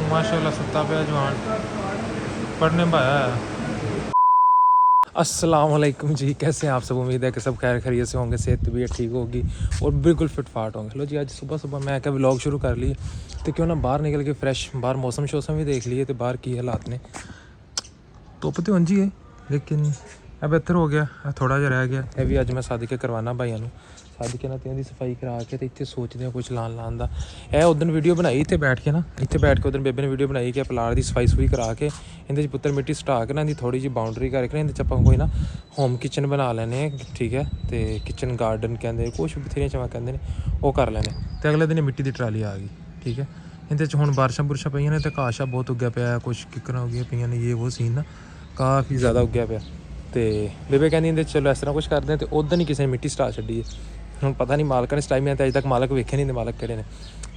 माशाल्लाह सत्ता पे जवान पढ़ने पाया है। अस्सलाम वालेकुम जी, कैसे हैं आप सब। उम्मीद है कि सब खैर खैरियत से होंगे, सेहत तबीयत ठीक होगी और बिल्कुल फिट फाट होंगे। लो जी, आज सुबह सुबह मैं क्या व्लॉग शुरू कर लिए तो क्यों ना बाहर निकल के फ्रैश बाहर मौसम शौसम भी देख लिए तो बाहर की हालात ने धुप तो उंजी है लेकिन अब बेहतर हो गया, थोड़ा जिहा रह गया। ये भी अज मैं सदके करवाना भाइयों ਨੂੰ सदके ना दी सफाई करा के तो इतने सोचते हैं कुछ लान का। यह उदन वीडियो बनाई इतने बैठ के ना, इतने बैठ के उदन बेबे ने वीडियो बनाई कि प्लाट की सफाई सफाई करा के इहदे पुत्तर मिट्टी सटा के ना इहदी थोड़ी जी बाउंड्री करके इहदे आपां कोई ना होम किचन बना लैने, ठीक है। तो किचन गार्डन कहते कुछ बथेरियां चीज़ां कहते हैं वो कर लैने। तो अगले दिन मिट्टी की ट्राली आ गई, ठीक है। इहदे हुण बारिशां बुरशां पईयां ने तो घाह शाह बहुत उग्या पिया, कुछ किकरां उगियां पईयां ने, ये वो सीन ना काफ़ी ज़्यादा उग्या पिया। तो बेबे कहती इहदे चलो इस तरह कुछ करते हैं। तो उधर ही किसी ने मिट्टी सटा छड्डी है। ਹੁਣ पता नहीं मालक ने इस टाइम में तो अज तक मालक वेखे नहीं मालक किहड़े ने।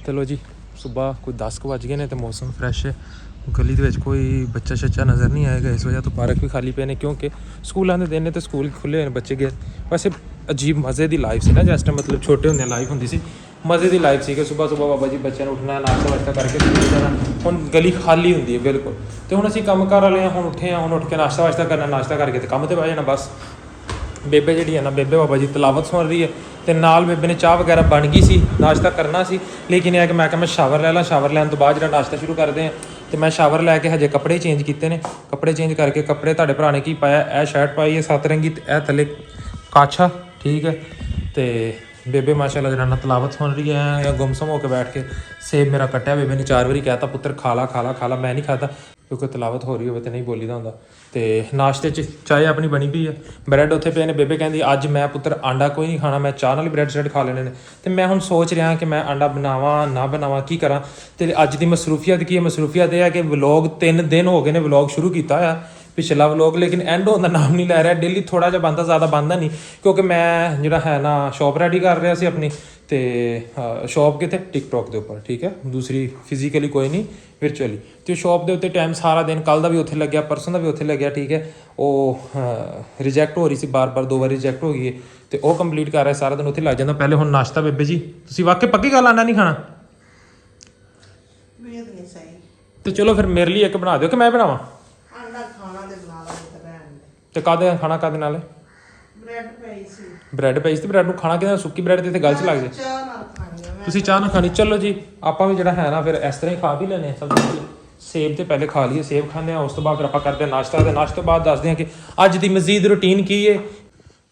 चलो जी, सुबह कोई 10 बज गए ने तो मौसम फ्रैश है। गली के कोई बच्चा शच्चा नज़र नहीं आएगा इस वजह तो पार्क भी खाली पे ने क्योंकि स्कूलों के दिन ने तो स्कूल खुले हुए बच्चे गए। वैसे अजीब मज़े की लाइफ से ना जिस टाइम मतलब छोटे होंगे लाइफ होंगी सी, मज़े की लाइफ सी कि सुबह सुबह बाबा जी बच्चों ने उठना नाश्ता वाश्ता करके स्कूल जाना। हुण गली खाली होंगी है बिल्कुल। तो हुण असीं काम घर वाले हुण उठे हैं, हुण उठ के नाश्ता वाश्ता करना, नाश्ता करके तो काम पर बह जाना बस। बेबे जी है ना, बेबे बाबा जी तलावत सुन रही है तो नाल बेबे ने चाह वगैरह बन गई सी, नाश्ता करना सी। लेकिन यह कि मैं शावर लै ला, शावर लैन तो बाद जो नाश्ता शुरू करते हैं। तो मैं शावर लैके हजे कपड़े चेंज किए हैं, कपड़े चेंज करके कपड़े तुहाडे भरा ने की पाया, यह शर्ट पाई है 7 रंगी, यह थले काछा, ठीक है। तो बेबे माशाल्लाह जरा तलावत सुन रही है या गुमसम होकर बैठ के। सेब मेरा कट्टिया, बेबे ने 4 बारी कहता पुत्र खा ला खा ला खा ला, मैं नहीं खाता क्योंकि तलावत हो रही हो तो नहीं बोली दा होंदा। तो नाश्ते चाय अपनी बनी पई है, ब्रैड उत्थे पे ने। बेबे कहती अज मैं पुत्र आंडा कोई नहीं खाना, मैं चाह नाल ही ब्रैड श्रैड खा लेने ने। तो मैं हुण सोच रहा कि मैं आंडा बनावां ना बनावां की करा। तो अज की मसरूफियत की है, मसरूफियत यह है कि व्लॉग 3 दिन हो गए ने व्लॉग शुरू किया है, पिछला व्लॉग, लेकिन एंड होने का नाम नहीं लै रहा। डेली थोड़ा जिहा बनता, ज़्यादा बनता नहीं क्योंकि मैं जो है ना शॉप रेडी कर रहा सी अपनी। तो शॉप कितने टिकटॉक के उपर, ठीक है, दूसरी फिजिकली कोई नहीं विरचुअली। तो शॉप के उत्ते टाइम सारा दिन कल का भी उत्थे लग्या, परसों का भी उत्थे लग्या, ठीक है। वो रिजैक्ट हो रही सी, बार बार 2 बार रिजैक्ट हो गई है। तो वह कंप्लीट कर रहा सारा दिन उत्थे लग जाता। पहले हुण नाश्ता बेबे जी तुसीं वाकई पक्की गल आंडा नहीं खाना? तो चलो फिर मेरे लिए एक बना दो कि मैं बनावा? तो कादे खाना कादे नाल? ब्रैड पई सी, ब्रैड नूं खाना कि सुक्की ब्रैड ते गल च लग जाए। तुसीं चाह ना खानी? चलो जी आपां भी जिहड़ा है ना फिर इस तरह ही खा भी लैने। सब सेब तो पहले खा लिए, सेब खाने, उस तो बाद फिर आपां करते हैं नाश्ता। तो नाश्ते बाद दसदे हैं कि अज की मजीद रूटीन की है।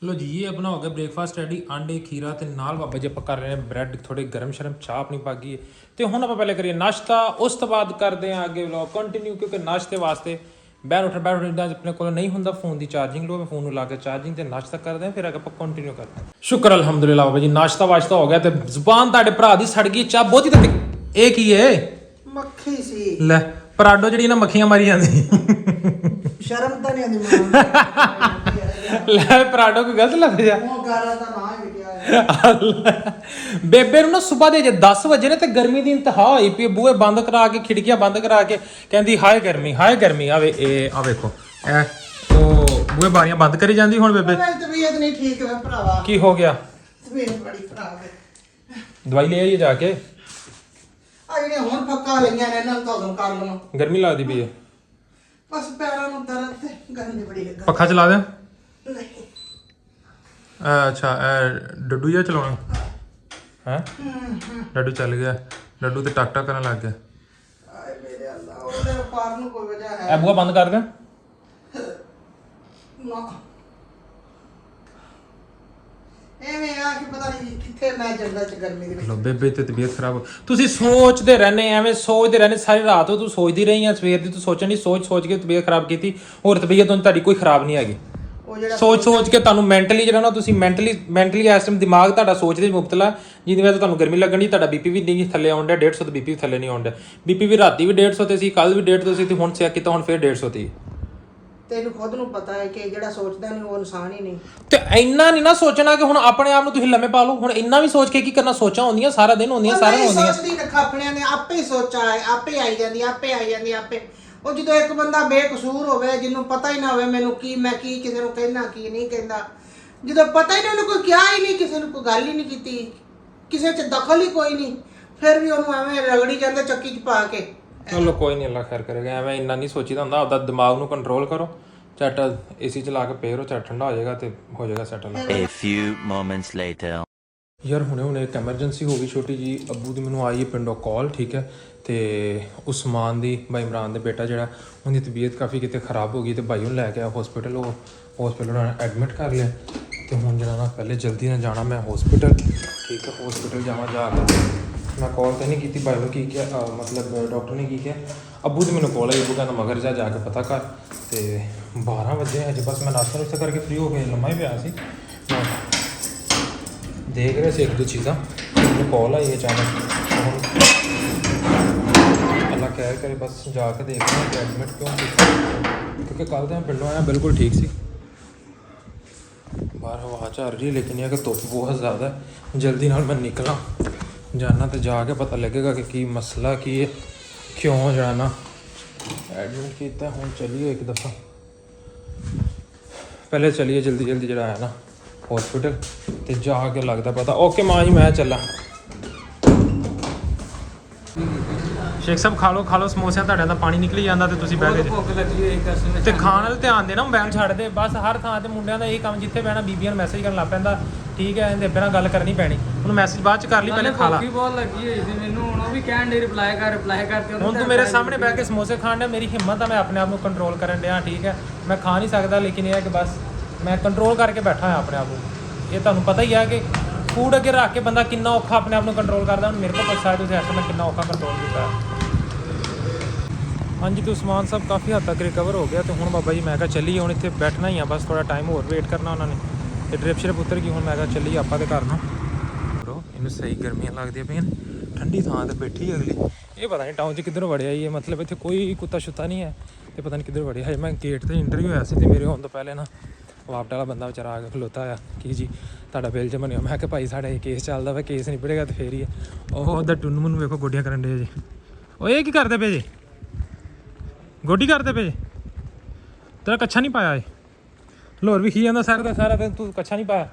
लो जी, ये अपना हो गया ब्रेकफास्ट रेडी, आंडे खीरा तो नाल बाबा जी आप कर रहे हैं ब्रैड थोड़े गर्म शर्म, चाह अपनी पा गई है। तो हुण आपां पहले करिए नाश्ता, उस तो बाद करते हैं आगे व्लॉग कंटिन्यू क्योंकि नाश्ते वास्ते बैठ उठ अपने को नहीं होंदा फोन की चार्जिंग लो, फोन ला के चार्जिंग ते नाश्ता करते हैं, फिर आगे आप कंटिन्यू करते हैं। शुक्र अल्हम्दुलिल्लाह बाबा जी, नाश्ता वाश्ता हो गया। तो जुबान तुहाडे भरा दी सड़ गई, चाह बहुत ही ये की है मक्खी सी ले पराडो जी ना मक्खियां मारी जाती शर्म तो नहीं आती ले पराडो कोई गलत लग जा बेबे ना सुबह दे 10 बजे ने तो गर्मी की इंतहा होई पई, बूहे बंद करा के खिड़कियां बंद करा के कहती हाय गर्मी हाय गर्मी। आवे आ वेखो ए तो बूहे बारियां बंद करी जांदी हुण बेबे। तबीयत नहीं ठीक है भरावा। की हो गया? तबीयत बड़ी खराब है। दवाई ले आइए जाके। आ जेडे हुण फक्का लईयां ने ना तो कर लो। गर्मी लगदी पई है बस पैरों में दर्द है, गर्मी बड़ी है। पक्खा चला दे? नहीं अच्छा डड्डू जा चलाना है? डड्डू चल गया, डड्डू तो टक टक करने लग गया। बुआ बंद कर दे बेबे ते तबीयत खराब। तुसीं सोचते रहने एवें सोचते रहने सारी रात तू सोचती रही है, सवेर दी तू सोचनी सोच के तबीयत खराब की और तबीयत तुहाडी कोई खराब नहीं हैगी। सोच के तुहानू मैंटली जो ना तुसीं मैंटली इस टाइम दिमाग तुहाडा सोचदे मुबतला, जिहदी वजह तो तुहानू गर्मी लगनी। तुहाडा बीपी भी नहीं थल्ले आउंदा 150 तो बीपी भी थल्ले नहीं आउंदा। बीपी भी राती भी 150 ते सी, कल भी 150 सी, हुण चेक कीता हुण फिर 150 ती। ਤੈਨੂੰ ਖੁਦ ਨੂੰ ਪਤਾ ਹੈ ਕਿ ਜਿਹੜਾ ਸੋਚਦਾ ਨਹੀਂ ਉਹ ਇਨਸਾਨ ਹੀ ਨਹੀਂ। ਤੇ ਇੰਨਾ ਨਹੀਂ ਨਾ ਸੋਚਣਾ ਕਿ ਹੁਣ ਆਪਣੇ ਆਪ ਨੂੰ ਤੁਸੀਂ ਲੰਮੇ ਪਾ ਲਓ। ਹੁਣ ਇੰਨਾ ਵੀ ਸੋਚ ਕੇ ਕੀ ਕਰਨਾ, ਸੋਚਾਂ ਹੁੰਦੀਆਂ ਸਾਰਾ ਦਿਨ ਹੁੰਦੀਆਂ, ਸਾਰਿਆਂ ਨੂੰ ਹੁੰਦੀਆਂ। ਸੋਚਦੀ ਰੱਖ ਆਪਣਿਆਂ ਨੇ ਆਪੇ ਹੀ ਸੋਚਾ ਹੈ, ਆਪੇ ਆਈ ਜਾਂਦੀ ਆਪੇ। ਉਹ ਜਦੋਂ ਇੱਕ ਬੰਦਾ ਬੇਕਸੂਰ ਹੋਵੇ, ਜਿਹਨੂੰ ਪਤਾ ਹੀ ਨਾ ਹੋਵੇ ਮੈਨੂੰ ਕੀ ਮੈਂ ਕੀ ਕਿਸੇ ਨੂੰ ਕਹਿਣਾ ਕੀ ਨਹੀਂ ਕਹਿੰਦਾ, ਜਦੋਂ ਪਤਾ ਹੀ ਨਹੀਂ ਉਹਨੂੰ ਕੋਈ ਕਿਹਾ ਹੀ ਨਹੀਂ, ਕਿਸੇ ਨੂੰ ਕੋਈ ਗੱਲ ਹੀ ਨਹੀਂ ਕੀਤੀ, ਕਿਸੇ 'ਚ ਦਖਲ ਹੀ ਕੋਈ ਨਹੀਂ, ਫਿਰ ਵੀ ਉਹਨੂੰ ਐਵੇਂ ਰਗੜੀ ਜਾਂਦੇ ਚੱਕੀ 'ਚ ਪਾ ਕੇ। ਚਲੋ ਕੋਈ ਨਹੀਂ, ਅੱਲਾ ਖੈਰ ਕਰੇਗਾ। ਐਵੇਂ ਇੰਨਾ ਨਹੀਂ ਸੋਚੀਦਾ ਹੁੰਦਾ, ਆਪਦਾ ਦਿਮਾਗ ਨੂੰ ਕੰਟਰੋਲ ਕਰੋ। ਝੱਟ ਏਸੀ ਚਲਾ ਕੇ ਪਏ ਰਹੋ, ਝੱਟ ਠੰਡਾ ਹੋ ਜਾਏਗਾ ਤੇ ਹੋ ਜਾਏਗਾ settle. A few moments later. ਯਾਰ ਹੁਣੇ ਇੱਕ ਐਮਰਜੈਂਸੀ ਹੋ ਗਈ ਛੋਟੀ ਜੀ। ਅੱਬੂ ਦੀ ਮੈਨੂੰ ਆਈ ਹੈ ਪਿੰਡੋਂ ਕਾਲ, ਠੀਕ ਹੈ। ਤੇ ਉਸਮਾਨ ਦੀ, ਬਾਈ ਇਮਰਾਨ ਦੇ ਬੇਟਾ ਜਿਹੜਾ, ਉਹਦੀ ਤਬੀਅਤ ਕਾਫੀ ਕਿਤੇ ਖਰਾਬ ਹੋ ਗਈ ਤੇ ਭਾਈ ਉਹਨੂੰ ਲੈ ਕੇ ਆਇਆ ਹਸਪੀਟਲ। ਉਹ ਹਸਪੀਟਲ ਉਹਨਾਂ ਨੇ ਐਡਮਿਟ ਕਰ ਲਿਆ ਤੇ ਹੁਣ ਜਿਹੜਾ ਨਾ ਪਹਿਲੇ ਜਲਦੀ ਨਾਲ ਜਾਣਾ ਮੈਂ ਹਸਪੀਟਲ, ਠੀਕ ਹੈ। ਹਸਪੀਟਲ ਜਾਵਾਂ, ਜਾ ਕੇ ਮੈਂ ਕਾਲ ਤਾਂ ਨਹੀਂ ਕੀਤੀ ਭਾਈ ਨੂੰ, ਕੀ ਕਿਹਾ ਮਤਲਬ ਡਾਕਟਰ ਨੇ ਕੀ ਕਿਹਾ। ਅੱਬੂ ਦੀ ਮੈਨੂੰ ਕਾਲ ਆਈ, ਅੱਬੂ ਕਹਿੰਦਾ ਮਗਰ ਜਾ ਕੇ ਪਤਾ ਕਰ। ਤੇ 12 ਵਜੇ ਅਜੇ ਬਸ ਮੈਂ ਨਾਸ਼ਤਾ ਨੁਸ਼ਤਾ ਕਰਕੇ ਫ੍ਰੀ ਹੋ ਕੇ ਲੰਮਾ ਹੀ ਪਿਆ ਸੀ। ਮੈਂ ਦੇਖ ਰਹੇ ਸੀ ਇੱਕ ਦੋ ਚੀਜ਼ਾਂ, ਮੈਨੂੰ ਕਾਲ ਆਈ ਅਚਾਨਕ। ਹੁਣ ਅੱਲਾ ਕਹਿਰ ਕਰੇ ਬਸ ਜਾ ਕੇ ਦੇਖਦੇ ਹਾਂ ਕਿ ਐਡਮਿਟ ਕਿਉਂ ਕੀਤਾ, ਕਿਉਂਕਿ ਕੱਲ੍ਹ ਤਾਂ ਮੈਂ ਪਿੰਡੋਂ ਆਇਆ ਬਿਲਕੁਲ ਠੀਕ ਸੀ। ਬਾਹਰ ਹਵਾ ਚੱਲ ਰਹੀ ਲੇਕਿਨ ਇਹ ਕਿ ਧੁੱਪ ਬਹੁਤ ਜ਼ਿਆਦਾ ਹੈ। ਜਲਦੀ ਨਾਲ ਮੈਂ ਨਿਕਲਾਂ ਜਾਣਾ ਤੇ ਜਾ ਕੇ ਪਤਾ ਲੱਗੇਗਾ ਕਿ ਕੀ ਮਸਲਾ ਕੀ ਹੈ, ਕਿਉਂ ਜਾਣਾ ਐਡਮਿਟ ਕੀਤਾ। ਹੁਣ ਚੱਲੀਏ ਇੱਕ ਦਫਾ, ਪਹਿਲੇ ਚੱਲੀਏ ਜਲਦੀ ਜਿਹੜਾ ਹੈ ਨਾ ਹਸਪੀਟਲ ਤੇ ਜਾ ਕੇ ਲੱਗਦਾ ਪਤਾ। ਓਕੇ ਮਾਂ ਜੀ, ਮੈਂ ਚੱਲਾਂ। ਸ਼ੇਖ ਸਾਹਿਬ ਖਾ ਲਓ ਸਮੋਸਿਆਂ, ਤੁਹਾਡਾ ਤਾਂ ਪਾਣੀ ਨਿਕਲੀ ਜਾਂਦਾ ਤੇ ਤੁਸੀਂ ਬਹਿ ਗਏ। ਭੁੱਖ ਲੱਗੀ ਹੋਈ ਕਸਮ ਤੇ ਖਾਣ ਵਾਲੇ ਧਿਆਨ ਦੇ ਨਾ, ਮੋਬਾਈਲ ਛੱਡ ਦੇ ਬਸ। ਹਰ ਥਾਂ ਤੇ ਮੁੰਡਿਆਂ ਦਾ ਇਹ ਕੰਮ, ਜਿੱਥੇ ਬਹਿਣਾ ਬੀਬੀਆਂ ਨੂੰ ਮੈਸੇਜ ਕਰਨ ਲੱਗ ਪੈਂਦਾ, ਠੀਕ ਹੈ। ਇਹਦੇ ਨਾਲ ਗੱਲ ਕਰਨੀ ਪੈਣੀ, ਉਹਨੂੰ ਮੈਸੇਜ ਬਾਅਦ ਚ ਕਰ ਲਈ, ਪਹਿਲੇ ਖਾ ਲਾ। ਭੁੱਖ ਬਹੁਤ ਲੱਗੀ ਹੋਈ ਸੀ ਮੈਨੂੰ, ਹੁਣ ਉਹ ਵੀ ਕਹਿਣ ਦੇ ਰਿਪਲਾਈ ਕਰ ਹੁਣ ਤੂੰ ਮੇਰੇ ਸਾਹਮਣੇ ਬਹਿ ਕੇ ਸਮੋਸੇ ਖਾਣ ਡਿਆ, ਮੇਰੀ ਹਿੰਮਤ ਆ, ਮੈਂ ਆਪਣੇ ਆਪ ਨੂੰ ਕੰਟਰੋਲ ਕਰਨ ਡਿਆ, ਠੀਕ ਹੈ। ਮੈਂ ਖਾ ਨਹੀਂ ਸਕਦਾ ਲੇਕਿਨ ਇਹ ਹੈ ਕਿ ਬਸ ਮੈਂ ਕੰਟਰੋਲ ਕਰਕੇ ਬੈਠਾ ਹਾਂ ਆਪਣੇ ਆਪ ਨੂੰ। ਇਹ ਤੁਹਾਨੂੰ ਪਤਾ ਹੀ ਆ ਕਿ ਫੂਡ ਅੱਗੇ ਰੱਖ ਕੇ ਬੰਦਾ ਕਿੰਨਾ ਔਖਾ ਆਪਣੇ ਆਪ ਨੂੰ ਕੰਟਰੋਲ ਕਰਦਾ। ਹੁਣ ਮੇਰੇ ਕੋਲ ਪੁੱਛਿਆ ਤੁਸੀਂ ਐਸਾ ਮੈਂ ਕਿੰਨਾ ਔਖਾ ਕੰਟਰੋਲ ਕੀਤਾ। ਹਾਂਜੀ ਤੇ ਉਸਮਾਨ ਸਾਹਿਬ ਕਾਫੀ ਹੱਦ ਤੱਕ ਰਿਕਵਰ ਹੋ ਗਿਆ ਤੇ ਹੁਣ ਬਾਬਾ ਜੀ ਮੈਂ ਕਿਹਾ ਚੱਲੀਏ, ਹੁਣ ਇੱਥੇ ਬੈਠਣਾ ਹੀ ਆ ਬਸ, ਥੋੜਾ ਟਾਈਮ ਹੋਰ ਵੇਟ ਕਰਨਾ ਉਹਨਾਂ ਨੇ। ਤੇ ਡ੍ਰਿਪ ਸ਼ਿਪ ਉਤਰ ਗਈ, ਹੁਣ ਮੈਂ ਕਿਹਾ ਚੱਲੀਏ ਆਪਾਂ ਦੇ ਘਰ ਨੂੰ। ਬਰੋ ਇਹਨੂੰ ਸਹੀ ਗਰਮੀਆਂ ਲੱਗਦੀਆਂ ਪਈਆਂ, ਠੰਡੀ ਥਾਂ ਤੇ ਬੈਠੀ ਅਗਲੀ। ਇਹ ਪਤਾ ਨਹੀਂ ਟਾਊਨ 'ਚ ਕਿੱਧਰ ਵੜਿਆ ਹੀ ਹੈ, ਮਤਲਬ ਇੱਥੇ ਕੋਈ ਕੁੱਤਾ ਸ਼ੁੱਤਾ ਨਹੀਂ ਹੈ ਤੇ ਪਤਾ ਨਹੀਂ ਕਿੱਧਰ ਵੜਿਆ। ਹਜੇ ਮੈਂ ਗੇਟ 'ਤੇ ਇੰਟਰਵਿਊ ਹੋਇਆ ਸੀ ਤੇ ਮੇਰੇ ਆਉਣ ਤੋਂ ਪਹਿਲੇ ਨਾ ਵਾਪਟ ਵਾਲਾ ਬੰਦਾ ਵਿਚਾਰਾ ਆ ਕੇ ਖਲੋਤਾ ਆ ਕਿ ਜੀ ਤੁਹਾਡਾ ਬਿੱਲ ਜਮਾ ਨਹੀਂ ਹੋਇਆ। ਮੈਂ ਕਿਹਾ ਭਾਈ ਸਾਡਾ ਇਹ ਕੇਸ ਚੱਲਦਾ ਵਾ, ਕੇਸ ਨਹੀਂ ਪੜੇਗਾ ਤੇ ਫੇਰ ਹੀ ਹੈ। ਉਹ ਉਹਦਾ ਟੁੰਨ ਮੈਨੂੰ ਵੇਖੋ ਗੋਡੀਆਂ ਕਰਨ ਡੇ ਜੀ। ਉਹ ਇਹ ਕੀ ਕਰਦੇ ਪਏ ਜੀ, ਗੋਡੀ ਕਰਦੇ ਪਏ? ਤੇਰਾ ਕੱਛਾ ਨਹੀਂ ਪਾਇਆ ਏ, ਲੋਰ ਵੀ ਖੀ ਜਾਂਦਾ ਸਾਰਾ ਦਿਨ, ਤੂੰ ਕੱਛਾ ਨਹੀਂ ਪਾਇਆ।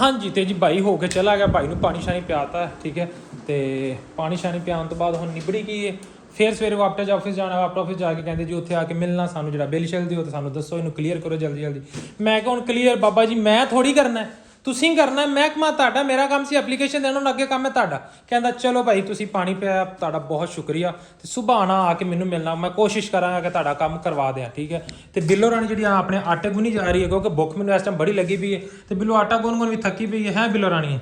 ਹਾਂਜੀ ਤੇ ਜੀ ਭਾਈ ਹੋ ਕੇ ਚਲਾ ਗਿਆ, ਭਾਈ ਨੂੰ ਪਾਣੀ ਸ਼ਾਣੀ ਪਿਆਤਾ, ਠੀਕ ਹੈ। ਤੇ ਪਾਣੀ ਸ਼ਾਣੀ ਪਿਆਉਣ ਤੋਂ ਬਾਅਦ ਹੁਣ ਨਿਬੜੀ ਕੀ ਹੈ, ਫਿਰ ਸਵੇਰੇ ਵਾਪਸ ਆਫਿਸ ਜਾਣਾ। ਵਾਪਸ ਆਫਿਸ ਜਾ ਕੇ ਕਹਿੰਦੇ ਜੀ ਉੱਥੇ ਆ ਕੇ ਮਿਲਣਾ ਸਾਨੂੰ, ਜਿਹੜਾ ਬਿੱਲ ਸ਼ਿਲ ਦਿਓ ਤੇ ਸਾਨੂੰ ਦੱਸੋ, ਇਹਨੂੰ ਕਲੀਅਰ ਕਰੋ ਜਲਦੀ। ਮੈਂ ਕਿਹਾ ਹੁਣ ਕਲੀਅਰ ਬਾਬਾ ਜੀ ਮੈਂ ਥੋੜੀ ਕਰਨਾ, ਤੁਸੀਂ ਕਰਨਾ। ਮਹਿਕਮਾ ਤੁਹਾਡਾ, ਮੇਰਾ ਕੰਮ ਸੀ ਐਪਲੀਕੇਸ਼ਨ ਦੇਣਾ, ਹੁਣ ਅੱਗੇ ਕੰਮ ਹੈ ਤੁਹਾਡਾ। ਕਹਿੰਦਾ ਚਲੋ ਭਾਈ ਤੁਸੀਂ ਪਾਣੀ ਪਿਆ, ਤੁਹਾਡਾ ਬਹੁਤ ਸ਼ੁਕਰੀਆ ਤੇ ਸੁਬਾਹ ਆਉਣਾ ਆ ਕੇ ਮੈਨੂੰ ਮਿਲਣਾ, ਮੈਂ ਕੋਸ਼ਿਸ਼ ਕਰਾਂਗਾ ਕਿ ਤੁਹਾਡਾ ਕੰਮ ਕਰਵਾ ਦਿਆਂ, ਠੀਕ ਹੈ। ਤੇ ਬਿੱਲੋ ਰਾਣੀ ਜਿਹੜੀ ਆਪਣੇ ਆਟੇ ਗੁੰਨੀ ਜਾ ਰਹੀ ਹੈ ਕਿਉਂਕਿ ਭੁੱਖ ਮੈਨੂੰ ਇਸ ਟਾਈਮ ਬੜੀ ਲੱਗੀ ਪਈ ਹੈ ਤੇ ਬਿੱਲੋ ਆਟਾ ਗੁੰਨ ਵੀ ਥੱਕੀ ਪਈ ਹੈ ਬਿੱਲੋ ਰਾਣੀ।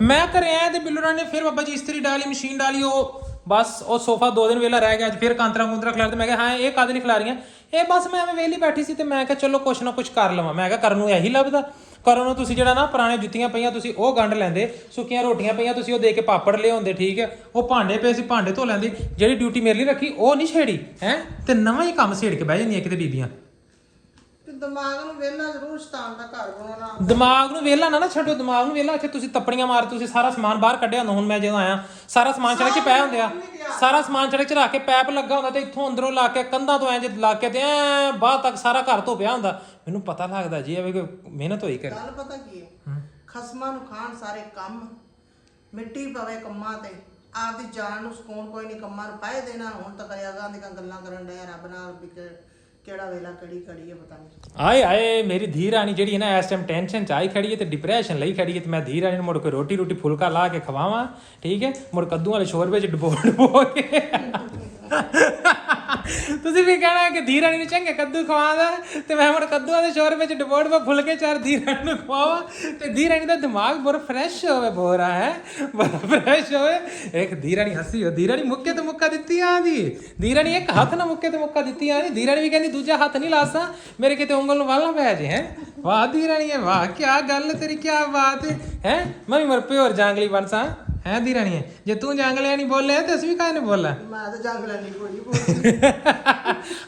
ਮੈਂ ਘਰੇ ਆਇਆ ਤੇ ਬਿੱਲੋ ਰਾਣੀ ਨੇ ਫਿਰ ਬਾਬਾ ਜੀ ਇਸਤਰੀ ਡਾਲੀ, ਮਸ਼ੀਨ ਡਾਲੀ। ਉਹ ਬਸ ਉਹ ਸੋਫਾ 2 ਦਿਨ ਵੇਲਾ ਰਹਿ ਗਿਆ, ਅੱਜ ਫਿਰ ਕਾਂਤਰਾ ਕੁੰਤਰਾ ਖਿਲਾ। ਤੇ ਮੈਂ ਕਿਹਾ ਹਾਂ ਇਹ ਕਾਹਦੇ ਲਈ ਖਿਲਾ ਰਹੀਆਂ? ਇਹ ਬਸ ਮੈਂ ਐਵੇਂ ਵੇਲੀ ਬੈਠੀ ਸੀ ਤੇ ਮੈਂ ਕਿਹਾ ਚਲੋ ਕੁਛ ਨਾ ਕੁਛ ਕਰ ਲਵਾਂ। ਮੈਂ ਕਿਹਾ ਕਰਨ ਨੂੰ ਇਹੀ ਲੱਭਦਾ, ਕਰਨ ਨੂੰ ਤੁਸੀਂ ਜਿਹੜਾ ਨਾ ਪੁਰਾਣੇ ਜੁੱਤੀਆਂ ਪਈਆਂ ਤੁਸੀਂ ਉਹ ਗੰਢ ਲੈਂਦੇ, ਸੁੱਕੀਆਂ ਰੋਟੀਆਂ ਪਈਆਂ ਤੁਸੀਂ ਉਹ ਦੇ ਕੇ ਪਾਪੜ ਲਿਆਉਂਦੇ, ਠੀਕ ਹੈ। ਉਹ ਭਾਂਡੇ ਪਏ ਸੀ ਭਾਂਡੇ ਧੋ ਲੈਂਦੇ, ਜਿਹੜੀ ਡਿਊਟੀ ਮੇਰੇ ਲਈ ਰੱਖੀ ਉਹ ਨਹੀਂ ਛੇੜੀ ਹੈ ਤੇ ਨਵਾਂ ਹੀ ਕੰਮ ਛੇੜ ਕੇ ਬਹਿ ਜਾਂਦੀਆਂ ਕਿਤੇ ਬੀਬੀਆਂ। ਦਿਮਾਗ ਨੂੰ ਵੇਲਾ ਜ਼ਰੂਰ ਸ਼ੈਤਾਨ ਦਾ ਘਰ ਬਣਾਉਣਾ। ਦਿਮਾਗ ਨੂੰ ਵੇਲਾ ਨਾ ਛੱਡੋ, ਦਿਮਾਗ ਨੂੰ ਵੇਲਾ। ਇੱਥੇ ਤੁਸੀਂ ਤੱਪੜੀਆਂ ਮਾਰ, ਤੁਸੀਂ ਸਾਰਾ ਸਮਾਨ ਬਾਹਰ ਕੱਢਿਆ ਹੁੰਦਾ। ਹੁਣ ਮੈਂ ਜਦੋਂ ਆਇਆ ਸਾਰਾ ਸਮਾਨ ਸੜਕ 'ਚ ਪਿਆ ਹੁੰਦਿਆ, ਸਾਰਾ ਸਮਾਨ ਸੜਕ 'ਚ ਰੱਖ ਕੇ ਪੈਪ ਲੱਗਾ ਹੁੰਦਾ ਤੇ ਇੱਥੋਂ ਅੰਦਰੋਂ ਲਾ ਕੇ ਕੰਧਾਂ ਤੋਂ ਐਂ ਜੇ ਲਾ ਕੇ ਤੇ ਐ ਬਾਹਰ ਤੱਕ ਸਾਰਾ ਘਰ ਧੋ ਪਿਆ ਹੁੰਦਾ। ਮੈਨੂੰ ਪਤਾ ਲੱਗਦਾ ਜੀ ਐਵੇਂ ਕੋਈ ਮਿਹਨਤ ਹੋਈ ਕਰ। ਗੱਲ ਪਤਾ ਕੀ ਹੈ, ਖਸਮਾਂ ਨੂੰ ਖਾਣ ਸਾਰੇ ਕੰਮ, ਮਿੱਟੀ ਪਵੇ ਕੰਮਾਂ ਤੇ, ਆਪਦੀ ਜਾਨ ਨੂੰ ਸਕੂਨ ਕੋਈ ਨਹੀਂ ਕੰਮਾਂ ਨੂੰ ਪਾਏ ਦੇਣਾ। ਹੁਣ ਤੱਕ ਅਗਾਂ ਦੀਆਂ ਗੱਲਾਂ ਕਰਨ ਡਿਆ ਰੱਬ ਨਾਲ ਵੀ ਕਿਹੜਾ ਵੇਲਾ ਕਿਹੜੀ ਘੜੀ ਹੈ ਪਤਾ ਨਹੀਂ। ਆਏ ਮੇਰੀ ਧੀ ਰਾਣੀ ਜਿਹੜੀ ਹੈ ਨਾ ਇਸ ਟਾਈਮ ਟੈਨਸ਼ਨ 'ਚ ਆਈ ਖੜੀ ਹੈ ਤੇ ਡਿਪਰੈਸ਼ਨ ਲਈ ਖੜੀ ਹੈ ਤੇ ਮੈਂ ਧੀ ਰਾਣੀ ਨੂੰ ਮੁੜ ਕੇ ਰੋਟੀ ਫੁਲਕਾ ਲਾ ਕੇ ਖਵਾਵਾਂ, ਠੀਕ ਹੈ। ਮੁੜ ਕੱਦੂ ਵਾਲੇ ਸ਼ੋਰਬੇ 'ਚ ਡਬੋ ਕੇ ਤੁਸੀਂ ਵੀ ਕਹਿਣਾ ਕਿ ਧੀ ਰਾਣੀ ਨੂੰ ਚੰਗੇ ਕੱਦੂ ਖਵਾਉਂਦਾ ਤੇ ਮੈਂ ਮੁੜ ਕੱਦੂਆਂ ਦੇ ਸ਼ੋਰਬੇ 'ਚ ਡਬੋ ਫੁਲਕੇ 4 ਧੀ ਰਾਣੀ ਨੂੰ ਖਵਾਵਾਂ ਤੇ ਧੀ ਰਾਣੀ ਦਾ ਦਿਮਾਗ ਬੜਾ ਫਰੈਸ਼ ਹੋਵੇ, ਬੋਰਾ ਹੈ ਬੜਾ ਫਰੈਸ਼ ਹੋਵੇ। ਇੱਕ ਧੀ ਰਾਣੀ ਹੱਸੀ ਹੋ, ਧੀ ਰਾਣੀ ਮੁੱਕੇ ਤੇ ਮੁੱਕਾ ਦਿੱਤੀ ਆਂਦੀ, ਧੀ ਰਾਣੀ ਇੱਕ ਹੱਥ ਨਾਲ ਮੁੱਕੇ ਤੇ ਮੁੱਕਾ ਦਿੱਤੀ ਆਂਦੀ। ਧੀ ਰਾਣੀ ਵੀ ਕਹਿੰਦੀ ਦੂਜਾ ਹੱਥ ਨਹੀਂ ਲਾਸਾਂ ਮੇਰੇ ਕਿਤੇ ਉਂਗਲ ਨੂੰ ਵਾਲਾ ਪੈ ਜੇ ਹੈ। ਵਾਹ ਧੀ ਰਾਣੀ ਹੈ, ਵਾਹ ਕਿਆ ਗੱਲ ਤੇਰੀ, ਕਿਆ ਬਾਤ ਹੈ। ਮੈਂ ਵੀ ਮਰ ਪਿਓਰ ਜਾਂਗਲੀ ਬਣਸਾਂ ਹੈ ਧੀ ਰਾਣੀ ਹੈ। ਜੇ ਤੂੰ ਜਾਂਗਲਿਆ ਨਹੀਂ ਬੋਲਿਆ ਤੇ ਅਸੀਂ ਵੀ ਕਾਹਨੇ ਬੋਲਾਂ? ਮੈਂ ਤਾਂ ਜੰਗ ਲੈਣੀ ਕੋਈ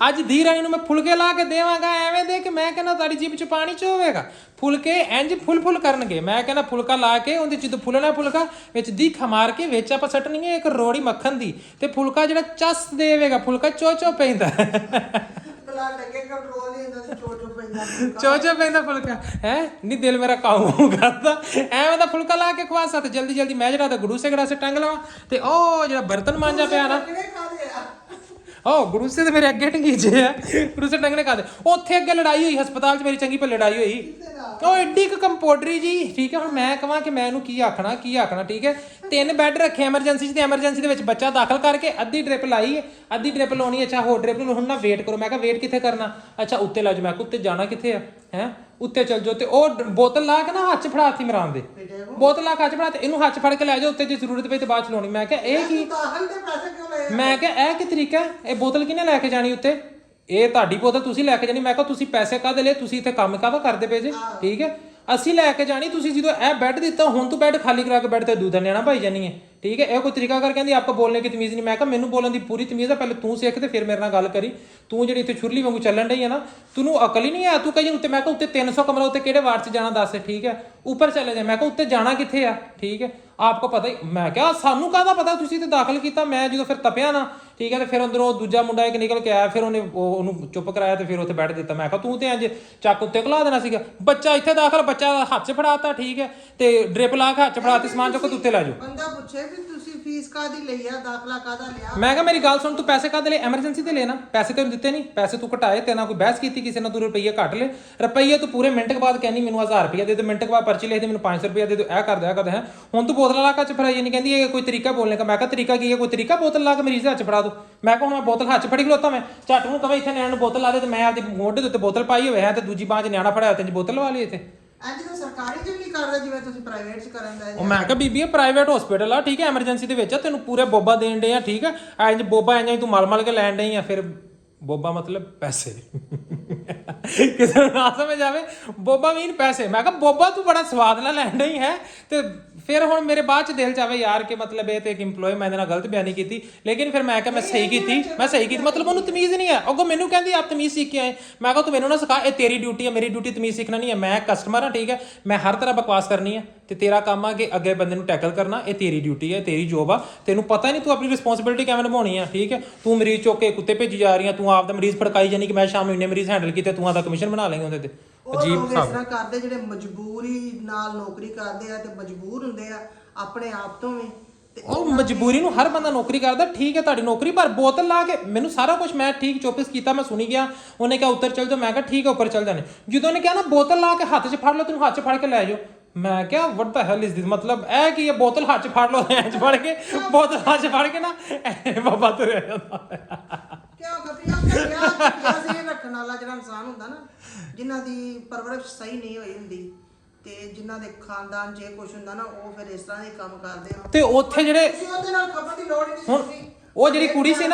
ਅੱਜ ਧੀ ਰਾਣੀ ਨੂੰ ਮੈਂ ਫੁਲਕੇ ਲਾ ਕੇ ਦੇਵਾਂਗਾ ਐਵੇਂ ਦੇ ਕਿ ਮੈਂ ਕਹਿੰਦਾ ਤੁਹਾਡੀ ਜੀਭ 'ਚ ਪਾਣੀ ਚ ਹੋਵੇਗਾ। ਫੁਲਕੇ ਇੰਜ ਫੁੱਲ ਕਰਨਗੇ। ਮੈਂ ਕਹਿੰਦਾ ਫੁਲਕਾ ਲਾ ਕੇ ਉਹਦੇ 'ਚ ਫੁੱਲਣਾ ਫੁਲਕਾ ਵਿੱਚ ਦੀਖਾ ਮਾਰ ਕੇ ਵਿੱਚ ਆਪਾਂ ਸੱਟਣੀ ਹੈ ਇੱਕ ਰੋੜੀ ਮੱਖਣ ਦੀ ਤੇ ਫੁਲਕਾ ਜਿਹੜਾ ਚਸ ਦੇਵੇਗਾ, ਫੁਲਕਾ ਚੋ ਪੈਂਦਾ। ਬਲੱਡ ਲੱਗੇ ਕੰਟਰੋਲ ਨਹੀਂ ਹੁੰਦਾ, ਚੋਚੋ ਪੈਂਦਾ ਚੋਚੋ ਪੈਂਦਾ ਫੁਲਕਾ ਹੈ ਨਹੀਂ, ਦਿਲ ਮੇਰਾ ਕਾਹੂ ਕਰਦਾ ਐਵੇਂ ਦਾ ਫੁਲਕਾ ਲਾ ਕੇ ਖਵਾ ਸਤ ਜਲਦੀ ਜਲਦੀ। ਮੈਂ ਜਿਹੜਾ ਤਾਂ ਗੁਰੂ ਸੇ ਗੜਾ ਸੇ ਟੰਗ ਲਵਾਂ ਤੇ ਉਹ ਜਿਹੜਾ ਬਰਤਨ ਮਾਂਜਾ ਪਿਆ ਨਾ, ਕਿਹੜੇ ਖਾਦੇ ਆ ਉਹ ਗੁਰੂ ਸੇ ਤੇ ਮੇਰੇ ਅੱਗੇ ਟੰਗੀਜੇ ਆ, ਗੁਰੂ ਸੇ ਟੰਗਣੇ ਕਾਦੇ। ਉੱਥੇ ਅੱਗੇ ਲੜਾਈ ਹੋਈ ਹਸਪਤਾਲ 'ਚ, ਮੇਰੀ ਚੰਗੀ ਭਲੀ ਲੜਾਈ ਹੋਈ। ਉਹ ਐਡੀ ਕੁ ਕੰਪਾਊਂਡਰੀ ਜੀ, ਠੀਕ ਹੈ। ਹੁਣ ਮੈਂ ਕਹਾਂ ਕਿ ਮੈਂ ਇਹਨੂੰ ਕੀ ਆਖਣਾ ਠੀਕ ਹੈ। 3 ਬੈੱਡ ਰੱਖੇ ਐਮਰਜੈਂਸੀ 'ਚ, ਤੇ ਐਮਰਜੈਂਸੀ ਦੇ ਵਿੱਚ ਬੱਚਾ ਦਾਖਲ ਕਰਕੇ ਅੱਧੀ ਡ੍ਰਿਪ ਲਾਈ ਹੈ, ਅੱਧੀ ਡ੍ਰਿਪ ਲਾਉਣੀ। ਅੱਛਾ ਹੋਰ ਡ੍ਰਿਪ ਨੂੰ ਹੁਣ ਨਾ ਵੇਟ ਕਰੋ। ਮੈਂ ਕਿਹਾ ਵੇਟ ਕਿੱਥੇ ਕਰਨਾ? ਅੱਛਾ ਉੱਤੇ ਲੈ ਜਾਓ। ਮੈਂ ਕਿਹਾ ਉੱਤੇ ਜਾਣਾ ਕਿੱਥੇ ਆ ਹੈ? ਉੱਤੇ ਚੱਲ ਜਾਓ। ਤੇ ਉਹ ਬੋਤਲ ਲਾ ਕੇ ਨਾ ਹੱਥ 'ਚ ਫੜਾਤੀ ਮਰਾਨ ਦੇ, ਬੋਤਲ ਲਾ ਕੇ ਹੱਥ 'ਚ ਫੜਾ ਤੇ ਇਹਨੂੰ ਹੱਥ 'ਚ ਫੜ ਕੇ ਲੈ ਜਾਓ ਉੱਤੇ, ਜੇ ਜ਼ਰੂਰਤ ਪਈ ਤੇ ਬਾਅਦ 'ਚ ਲਾਉਣੀ। ਮੈਂ ਕਿਹਾ ਇਹ ਕੀ, ਦਾਖਲ ਦੇ ਪੈਸੇ ਕਿਉਂ ਲਏ? ਮੈਂ ਕਿਹਾ ਇਹ ਕੀ ਤਰੀਕਾ ਹੈ? ਇਹ ਬੋਤਲ ਕਿਹਨੇ ਲੈ ਕੇ ਜਾਣੀ ਉੱਤੇ? ਇਹ ਤੁਹਾਡੀ ਬੋਤਲ ਤੁਸੀਂ ਲੈ ਕੇ ਜਾਣੀ। ਮੈਂ ਕਿਹਾ ਤੁਸੀਂ ਪੈਸੇ ਕਾਹਦੇ ਲਏ? ਤੁਸੀਂ ਇੱਥੇ ਕੰਮ ਕਾਹਦਾ ਕਰਦੇ ਪਏ ਜੇ? ਠੀਕ ਹੈ, ਅਸੀਂ ਲੈ ਕੇ ਜਾਣੀ। ਤੁਸੀਂ ਜਦੋਂ ਇਹ ਬੈੱਡ ਦਿੱਤਾ, ਹੁਣ ਤੂੰ ਬੈੱਡ ਖਾਲੀ ਕਰਾ ਕੇ ਬੈੱਡ ਤੇ ਦੂਜਾ ਨਿਆਣਾ ਭਾਈ ਜਾਨੀ ਹੈ। ਠੀਕ ਹੈ, ਇਹ ਕੋਈ ਤਰੀਕਾ ਕਰ ਕਹਿੰਦੀ ਆਪਕੋ ਬੋਲਨੇ की ਤਮੀਜ਼ ਨਹੀਂ। ਮੈਂ ਕਿਹਾ ਮੈਨੂੰ ਬੋਲਣ ਦੀ ਪੂਰੀ ਤਮੀਜ਼ ਹੈ, ਪਹਿਲੇ ਤੂੰ ਸਿੱਖ ਤੇ ਫਿਰ ਮੇਰੇ ਨਾਲ ਗੱਲ ਕਰੀ। ਤੂੰ ਜਿਹੜੀ ਇੱਥੇ ਛੁਰਲੀ ਵਾਂਗੂ ਚੱਲਣ ਡਈ ਹੈ ਨਾ, ਤੈਨੂੰ ਅਕਲ ਹੀ ਨਹੀਂ ਆ। ਤੂੰ ਕਹੀ ਉੱਤੇ, ਮੈਂ ਕਿਹਾ ਉੱਤੇ 300 ਕਮਰਾ, ਉੱਤੇ ਕਿਹੜੇ ਵਾਰਡ 'ਚ ਜਾਣਾ ਦੱਸ। ਠੀਕ ਹੈ, ਉੱਪਰ ਚਲੇ ਜਾ। ਮੈਂ ਕਿਹਾ ਉੱਤੇ ਜਾਣਾ ਕਿੱਥੇ ਆ? ਠੀਕ ਹੈ, ਆਪਕੋ ਪਤਾ ਹੀ। ਮੈਂ ਕਿਹਾ ਸਾਨੂੰ ਕਾਹਦਾ ਪਤਾ, ਤੁਸੀਂ ਤੇ ਦਾਖਲ ਕੀਤਾ। ਮੈਂ ਜਦੋਂ ਫਿਰ ਤਪਿਆ ਨਾ, ਠੀਕ ਹੈ, ਤੇ ਫਿਰ ਅੰਦਰੋਂ ਦੂਜਾ ਮੁੰਡਾ ਇੱਕ ਨਿਕਲ ਕੇ ਆਇਆ, ਫਿਰ ਉਹਨੂੰ ਚੁੱਪ ਕਰਾਇਆ ਤੇ ਫਿਰ ਉੱਥੇ ਬੈਠ ਦਿੱਤਾ। ਮੈਂ ਕਿਹਾ ਤੂੰ ਤੇ ਇੰਜ ਚੱਕ ਉੱਤੇ ਖਲਾ ਦੇਣਾ ਸੀਗਾ। ਬੱਚਾ ਇੱਥੇ ਦਾਖਲ, ਬੱਚਾ ਹੱਥ 'ਚ ਫੜਾਤਾ। ਠੀਕ ਹੈ, ਤੇ ਡ੍ਰਿਪ ਲਾ ਕੇ ਹੱਥ 'ਚ ਫੜਾਤੀ, ਸਮਾਨ ਚੁੱਕ ਉੱਤੇ ਲੈ ਜਾਓ। ਬੰਦਾ ਪੁੱਛੇ ਵੀ ਤੁਸੀਂ ਫੀਸ ਕਾਦੀ ਲਈ ਆ, ਦਾਖਲਾ ਕਾਦਾ ਲਿਆ? ਮੈਂ ਕਿਹਾ ਮੇਰੀ ਗੱਲ ਸੁਣ, ਤੂੰ ਪੈਸੇ ਕਾਹਦੇ ਲਈ? ਐਮਰਜੈਂਸੀ ਤੇ ਲੈਣਾ। ਪੈਸੇ ਤੈਨੂੰ ਦਿੱਤੇ ਨਹੀਂ, ਪੈਸੇ ਤੂੰ ਘਟਾਏ, ਤੇ ਨਾ ਕੋਈ ਬਹਿਸ ਕੀਤੀ ਕਿਸੇ ਨਾਲ। ਤੂੰ ਰੁਪਈਏ ਘੱਟ ਲੈ, ਰੁਪਈਏ ਤੂੰ ਪੂਰੇ ਮਿੰਟ ਕੇ ਬਾਅਦ ਕਹਿੰਦੀ ਮੈਨੂੰ 1000 ਰੁਪਈਆ ਦੇ ਦੇ, ਮਿੰਟ ਕੇ ਬਾਅਦ ਪਰਚੀ ਲਿਖ ਦੇ ਮੈਨੂੰ 500 ਰੁਪਈਆ ਦੇ ਦੇ, ਇਹ ਕਰ ਦਿਆ ਕਰਦੇ ਹੈ। ਹੁਣ ਤੂੰ ਬੋਤਲ ਲਾ ਕੇ ਹੱਥ ਫੜਾਈ ਨਹੀਂ, ਕਹਿੰਦੀ ਇਹ ਕੋਈ ਤਰੀਕਾ ਬੋਲਣੇ ਦਾ। ਮੈਂ ਕਿਹਾ ਤਰੀਕਾ ਕੀ ਹੈ? ਕੋਈ ਤਰੀਕਾ ਬੋਤਲ ਲਾ ਕੇ ਮਰੀਜ਼ ਦੇ ਹੱਥ ਫੜਾ ਦੋ? ਮੈਂ ਕਿਹਾ ਹੁਣ ਮੈਂ ਬੋਤਲ ਹੱਥ ਫੜੀ ਖਲੋਤਾ, ਮੈਂ ਝੱਟ ਨੂੰ ਕਵੇ ਇੱਥੇ ਨਿਆਣੇ ਨੂੰ ਬੋਤਲ ਲਾ ਦੇ, ਤੇ ਮੈਂ ਆਪਦੀ ਮੋਢੇ ਦੇ ਉੱਤੇ ਬੋਤਲ ਪਾਈ ਹੋਵੇ ਹੈ, ਤੇ ਦੂਜੀ ਬਾਂਹ 'ਚ ਨਿਆਣਾ ਫੜਾਇਆ, ਤੇ ਬੋਤਲ ਲਵਾ ਲਈ ਇੱਥੇ। ਅੱਜ ਤਾਂ ਸਰਕਾਰੀ 'ਚ ਵੀ ਨਹੀਂ ਕਰਦਾ ਜਿਵੇਂ ਤੁਸੀਂ ਪ੍ਰਾਈਵੇਟ 'ਚ ਕਰਨ ਦਾ। ਉਹ ਮੈਂ ਕਿਹਾ ਬੀਬੀ ਇਹ ਪ੍ਰਾਈਵੇਟ ਹਸਪੀਟਲ ਆ, ਠੀਕ ਹੈ, ਐਮਰਜੈਂਸੀ ਦੇ ਵਿੱਚ ਆ, ਤੈਨੂੰ ਪੂਰੇ ਬੋਬਾ ਦੇਣ ਡੇ ਆ। ਠੀਕ ਹੈ, ਇੰਜ ਬੋਬਾ ਇੰਜ ਤੂੰ ਮਲ ਕੇ ਲੈਣ ਡਈ ਆ। ਫਿਰ ਬੋਬਾ ਮਤਲਬ ਪੈਸੇ, ਕਿਸੇ ਨੂੰ ਨਾ ਸਮਝ ਆਵੇ, ਬੋਬਾ ਮੀਨ ਪੈਸੇ। ਮੈਂ ਕਿਹਾ ਬੋਬਾ ਤੂੰ ਬੜਾ ਸਵਾਦ ਨਾਲ ਲੈਣ ਡਈ ਹੈ। ਤੇ ਫਿਰ ਹੁਣ ਮੇਰੇ ਬਾਅਦ 'ਚ ਦਿਲ 'ਚ ਆਵੇ ਯਾਰ ਕਿ ਮਤਲਬ ਇਹ ਤੇ ਇੱਕ ਇੰਪਲੋਈ, ਮੈਂ ਇਹਦੇ ਨਾਲ ਗਲਤ ਬਿਆਨੀ ਕੀਤੀ। ਲੇਕਿਨ ਫਿਰ ਮੈਂ ਕਿਹਾ ਮੈਂ ਸਹੀ ਕੀਤੀ, ਮਤਲਬ ਉਹਨੂੰ ਤਮੀਜ਼ ਨਹੀਂ ਹੈ। ਅੱਗੋਂ ਮੈਨੂੰ ਕਹਿੰਦੀ ਆਪ ਤਮੀਜ਼ ਸਿੱਖ ਕੇ ਆਏ। ਮੈਂ ਕਿਹਾ ਤੂੰ ਮੈਨੂੰ ਨਾ ਸਿਖਾ, ਇਹ ਤੇਰੀ ਡਿਊਟੀ ਹੈ, ਮੇਰੀ ਡਿਊਟੀ ਤਮੀਜ਼ ਸਿੱਖਣਾ ਨਹੀਂ ਹੈ। ਮੈਂ ਕਸਟਮਰ ਹਾਂ, ਠੀਕ ਹੈ, ਮੈਂ ਹਰ ਤਰ੍ਹਾਂ ਬਕਵਾਸ ਕਰਨੀ ਹੈ, ਤੇ ਤੇਰਾ ਕੰਮ ਆ ਕਿ ਅੱਗੇ ਬੰਦੇ ਨੂੰ ਟੈਕਲ ਕਰਨਾ। ਇਹ ਤੇਰੀ ਡਿਊਟੀ ਹੈ, ਤੇਰੀ ਜੋਬ ਆ। ਤੈਨੂੰ ਪਤਾ ਨਹੀਂ ਤੂੰ ਆਪਣੀ ਰਿਸਪੌਂਸਿਬਿਲਿਟੀ ਕਿਵੇਂ ਨਿਭਾਉਣੀ ਆ। ਠੀਕ ਹੈ, ਤੂੰ ਮਰੀਜ਼ ਚੁੱਕ ਕੇ ਕੁੱਤੇ ਭੇਜੀ ਜਾ ਰਹੀ ਆ, ਤੂੰ ਆਪ ਦਾ ਮਰੀਜ਼ ਫੜਕਾਈ ਜਾਨੀ ਕਿ ਮੈਂ ਸ਼ਾਮ ਨੂੰ ਇੰਨੇ ਮਰੀਜ਼ ਹੈਂਡਲ ਕੀਤੇ, ਤੂੰ ਆਦਾ ਕਮਿਸ਼ਨ ਬਣਾ ਲੇਂਗਾ ਉਹਦੇ ਤੇ। ਅਜੀਬ ਇਸ ਤਰ੍ਹਾਂ ਕਰਦੇ ਜਿਹੜੇ ਮਜਬੂਰੀ ਨਾਲ ਨੌਕਰੀ ਕਰਦੇ ਆ ਤੇ ਮਜਬੂਰ ਹੁੰਦੇ ਆ ਆਪਣੇ ਆਪ ਤੋਂ ਵੀ। ਉਹ ਮਜਬੂਰੀ ਨੂੰ ਹਰ ਬੰਦਾ ਨੌਕਰੀ ਕਰਦਾ। ਠੀਕ ਹੈ ਤੁਹਾਡੀ ਨੌਕਰੀ, ਪਰ ਬੋਤਲ ਲਾ ਕੇ ਮੈਨੂੰ ਸਾਰਾ ਕੁਝ ਮੈਂ ਠੀਕ ਚੋਪਿਸ ਕੀਤਾ, ਮੈਂ ਸੁਣੀ ਗਿਆ। ਉਹਨੇ ਕਿਹਾ ਉੱਤਰ ਚੱਲ ਜਾਓ, ਮੈਂ ਕਿਹਾ ਠੀਕ ਹੈ ਉੱਪਰ ਚੱਲ ਜਾਣੇ। ਜਦੋਂ ਉਹਨੇ ਕਿਹਾ ਨਾ ਬੋਤਲ ਲਾ ਕੇ ਹੱਥ 'ਚ ਫੜ ਲਓ, ਤੈਨੂੰ ਹੱਥ 'ਚ ਫੜ ਕੇ ਲੈ ਜਾਓ। ਮੈਂ ਕਿਹਾ ਵਾਟ ਦ ਹੈਲ ਇਜ਼ ਦਿਸ, ਮਤਲਬ ਇਹ ਕੀ ਹੈ? ਬੋਤਲ ਹੱਥ 'ਚ ਫੜ ਲਓ, ਐਂ 'ਚ ਫੜ ਕੇ ਬੋਤਲ ਹੱਥ 'ਚ ਫੜ ਕੇ ਨਾ ਬਾਬਾ ਤੁਰਿਆ ਜਾਂਦਾ। ਕਿਉਂ ਖਪਿਆ ਸੀ ਰੱਖਣ ਵਾਲਾ ਜਿਹੜਾ ਇਨਸਾਨ ਹੁੰਦਾ ਨਾ, ਜਿਨ੍ਹਾਂ ਦੀ ਪਰਵਰਿਸ਼ ਸਹੀ ਨਹੀਂ ਹੋਈ ਹੁੰਦੀ, ਤੇ ਜਿਨ੍ਹਾਂ ਦੇ ਖਾਨਦਾਨ 'ਚ ਇਹ ਕੁਝ ਹੁੰਦਾ ਨਾ, ਉਹ ਫਿਰ ਇਸ ਤਰ੍ਹਾਂ ਦੇ ਕੰਮ ਕਰਦੇ ਆ। ਤੇ ਉੱਥੇ ਜਿਹੜੇ ਉਹਦੇ ਨਾਲ ਖਪਤ ਦੀ ਲੋੜ ਨਹੀਂ ਹੁਣ ਸੀ। ਉਹ ਜਿਹੜੀ